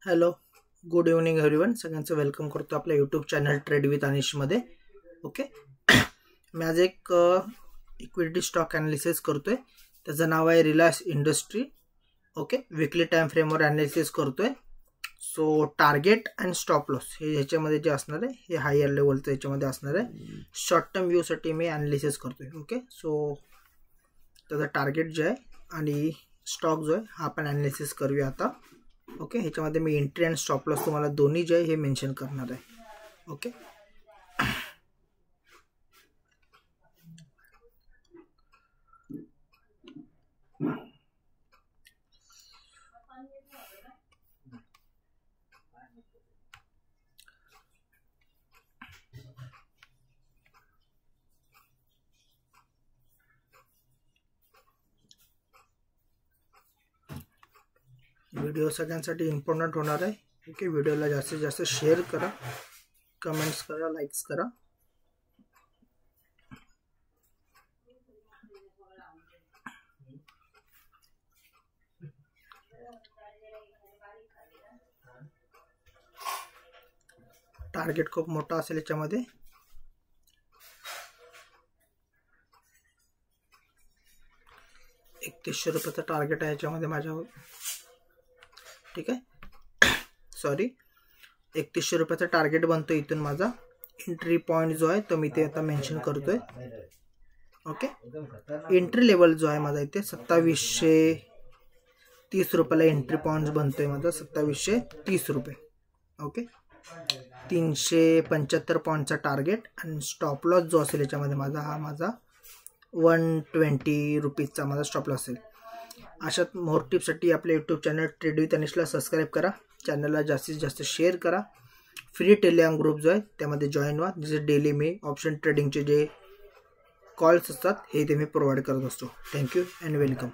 Hello, good evening everyone. सगळ्यांचं welcome करतो आपल्या यूट्यूब चॅनल ट्रेड विथ अनिशमध्ये. ओके, मी आज एक इक्विटी स्टॉक ॲनालिसिस करतोय. त्याचं नाव आहे Reliance Industry. Okay, weekly time फ्रेमवर ॲनालिसिस करतोय. So target and stop loss हे ह्याच्यामध्ये जे असणार आहे हे हायर लेवलचं ह्याच्यामध्ये असणार आहे. शॉर्ट टर्म व्ह्यूसाठी मी ॲनालिसिस करतोय. ओके, सो त्याचं टार्गेट जे आहे आणि स्टॉक जो आहे हा आपण ॲनालिसिस करूया आता. ओके, ह्याच्यामध्ये मी एंट्री अँड स्टॉप लॉस तुम्हाला दोन्ही जे आहे हे मेन्शन करणार आहे. ओके, व्हिडिओ सगळ्यांसाठी इम्पॉर्टंट होणार आहे. ओके, व्हिडिओला जास्तीत जास्त शेअर करा, कमेंट्स करा, लाईक्स करा. टार्गेट खूप मोठा असेल याच्यामध्ये. ₹3100 टार्गेट आहे याच्यामध्ये माझ्यावर. ठीक आहे, सॉरी, ₹3100 टार्गेट बनतो इथून माझा. एंट्री पॉईंट जो आहे तो मी ते आता मेन्शन करतोय. ओके, एंट्री लेवल जो आहे माझा इथे ₹2730 एंट्री पॉईंट बनतोय माझा, ₹2730. ओके, 375 पॉईंटचा टार्गेट आणि स्टॉप लॉस जो असेल याच्यामध्ये माझा ₹120चा माझा स्टॉप लॉस असेल. अशात मोर टिप्ससाठी आपल्या यूट्यूब चॅनल ट्रेड विथ अनिशला सबस्क्राईब करा. चॅनलला जास्तीत जास्त शेअर करा. फ्री टेलिग्राम ग्रुप जो आहे त्यामध्ये जॉईन व्हा. जसे डेली मी ऑप्शन ट्रेडिंगचे जे कॉल्स असतात हे ते मी प्रोव्हाइड करत असतो. Thank you and welcome.